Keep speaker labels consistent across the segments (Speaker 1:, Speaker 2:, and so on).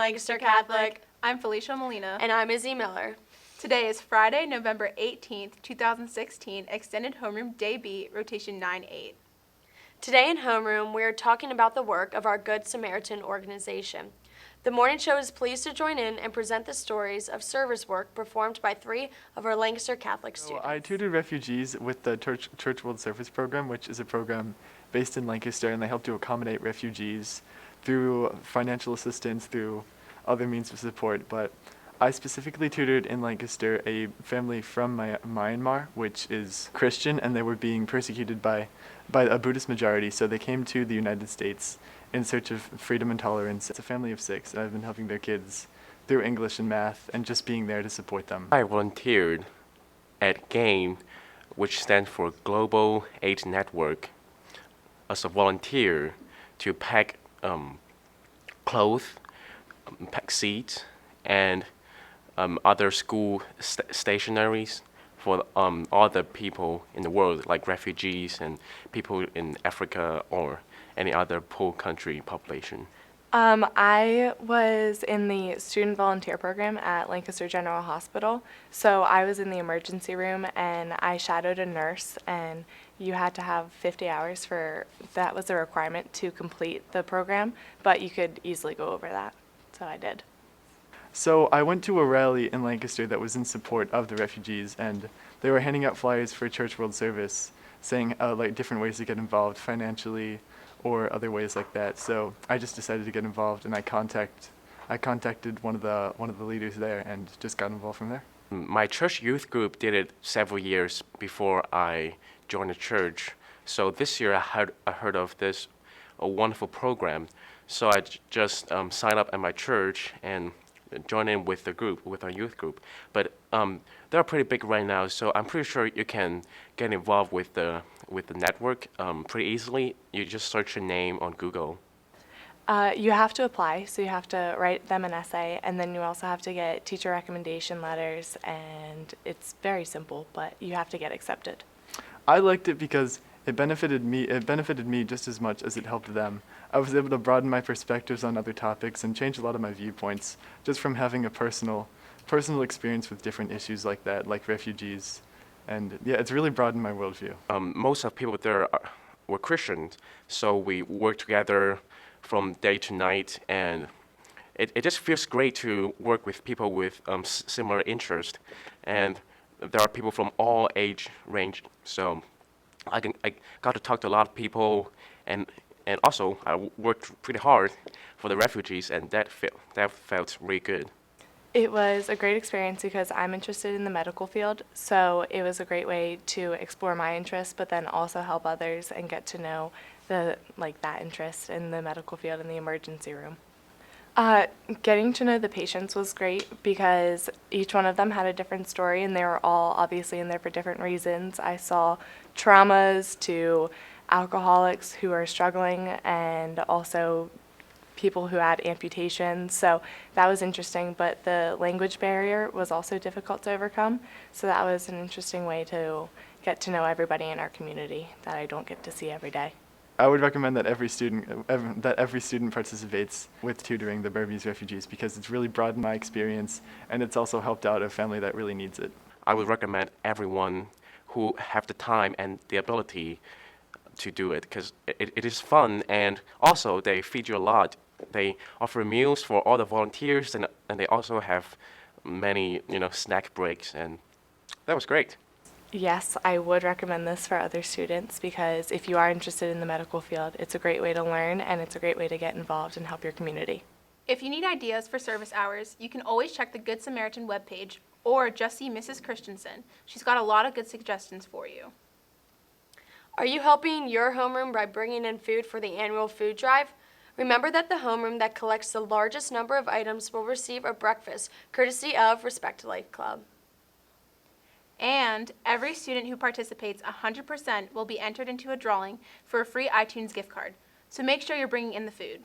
Speaker 1: Lancaster Catholic.
Speaker 2: I'm Felicia Molina.
Speaker 1: And I'm Izzy Miller.
Speaker 2: Today is Friday, November 18th, 2016, Extended Homeroom Day B, Rotation 9-8.
Speaker 1: Today in Homeroom, we are talking about the work of our Good Samaritan organization. The morning show is pleased to join in and present the stories of service work performed by 3 of our Lancaster Catholic students.
Speaker 3: I tutored refugees with the Church World Service Program, which is a program based in Lancaster, and they help to accommodate refugees through financial assistance, through other means of support. But I specifically tutored in Lancaster a family from Myanmar, which is Christian, and they were being persecuted by a Buddhist majority, so they came to the United States in search of freedom and tolerance. It's a family of 6, and I've been helping their kids through English and math and just being there to support them.
Speaker 4: I volunteered at GAME, which stands for Global Aid Network, as a volunteer to pack clothes, pack seats, and other school stationaries for all the people in the world, like refugees and people in Africa or any other poor country population.
Speaker 5: I was in the student volunteer program at Lancaster General Hospital. So I was in the emergency room and I shadowed a nurse, and you had to have 50 hours that was a requirement to complete the program, but you could easily go over that. So I did.
Speaker 3: So I went to a rally in Lancaster that was in support of the refugees, and they were handing out flyers for Church World Service saying like different ways to get involved financially or other ways like that. So I just decided to get involved, and I contacted one of the leaders there and just got involved from there.
Speaker 4: My church youth group did it several years before I joined the church. So this year I heard of this wonderful program. So I just signed up at my church and join in with the group, with our youth group. But they're pretty big right now, so I'm pretty sure you can get involved with the network pretty easily. You just search your name on Google.
Speaker 5: You have to apply, so you have to write them an essay, and then you also have to get teacher recommendation letters, and it's very simple, but you have to get accepted.
Speaker 3: I liked it because it benefited me just as much as it helped them. I was able to broaden my perspectives on other topics and change a lot of my viewpoints just from having a personal experience with different issues like that, like refugees. And yeah, it's really broadened my worldview.
Speaker 4: Most of people there were Christians, so we work together from day to night, and it just feels great to work with people with similar interests. And there are people from all age range, so I got to talk to a lot of people, and also I worked pretty hard for the refugees, and that felt really good.
Speaker 5: It was a great experience because I'm interested in the medical field, so it was a great way to explore my interests, but then also help others and get to know that interest in the medical field in the emergency room. Getting to know the patients was great because each one of them had a different story, and they were all obviously in there for different reasons. I saw traumas to alcoholics who are struggling, and also people who had amputations, so that was interesting, but the language barrier was also difficult to overcome, so that was an interesting way to get to know everybody in our community that I don't get to see every day.
Speaker 3: I would recommend that every student participates with tutoring the Burmese refugees because it's really broadened my experience, and it's also helped out a family that really needs it.
Speaker 4: I would recommend everyone who have the time and the ability to do it because it is fun, and also they feed you a lot. They offer meals for all the volunteers, and they also have many snack breaks, and that was great.
Speaker 5: Yes, I would recommend this for other students because if you are interested in the medical field, it's a great way to learn, and it's a great way to get involved and help your community.
Speaker 2: If you need ideas for service hours, you can always check the Good Samaritan webpage or just see Mrs. Christensen. She's got a lot of good suggestions for you.
Speaker 1: Are you helping your homeroom by bringing in food for the annual food drive? Remember that the homeroom that collects the largest number of items will receive a breakfast courtesy of Respect Life Club.
Speaker 2: And every student who participates 100% will be entered into a drawing for a free iTunes gift card. So make sure you're bringing in the food.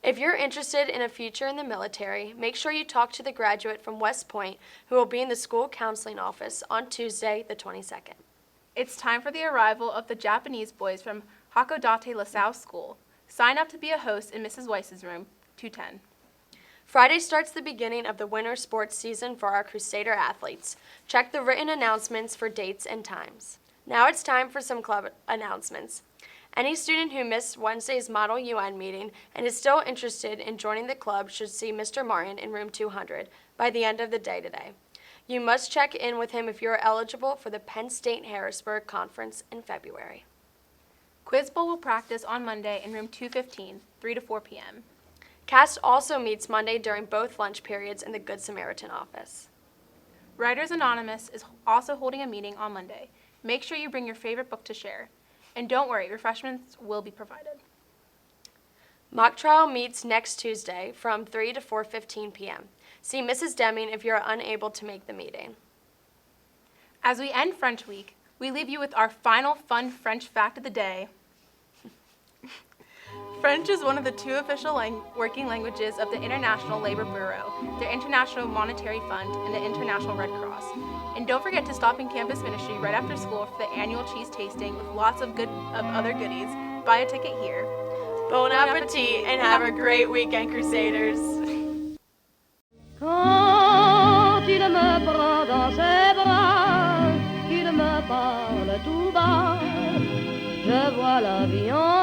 Speaker 1: If you're interested in a future in the military, make sure you talk to the graduate from West Point who will be in the school counseling office on Tuesday, the 22nd.
Speaker 2: It's time for the arrival of the Japanese boys from Hakodate LaSalle School. Sign up to be a host in Mrs. Weiss's room, 210.
Speaker 1: Friday starts the beginning of the winter sports season for our Crusader athletes. Check the written announcements for dates and times. Now it's time for some club announcements. Any student who missed Wednesday's Model UN meeting and is still interested in joining the club should see Mr. Martin in room 200 by the end of the day today. You must check in with him if you are eligible for the Penn State Harrisburg Conference in February.
Speaker 2: Quiz Bowl will practice on Monday in room 215, 3 to 4 p.m.
Speaker 1: CAST also meets Monday during both lunch periods in the Good Samaritan office.
Speaker 2: Writers Anonymous is also holding a meeting on Monday. Make sure you bring your favorite book to share. And don't worry, refreshments will be provided.
Speaker 1: Mock trial meets next Tuesday from 3 to 4:15 p.m. See Mrs. Deming if you are unable to make the meeting.
Speaker 2: As we end French Week, we leave you with our final fun French fact of the day. French is one of the 2 official working languages of the International Labor Bureau, the International Monetary Fund, and the International Red Cross. And don't forget to stop in campus ministry right after school for the annual cheese tasting with lots of other goodies. Buy a ticket here.
Speaker 1: Bon appetit and have a great weekend, Crusaders.
Speaker 6: Quand il me prend dans ses bras, qu'il me parle tout bas, je vois la vie en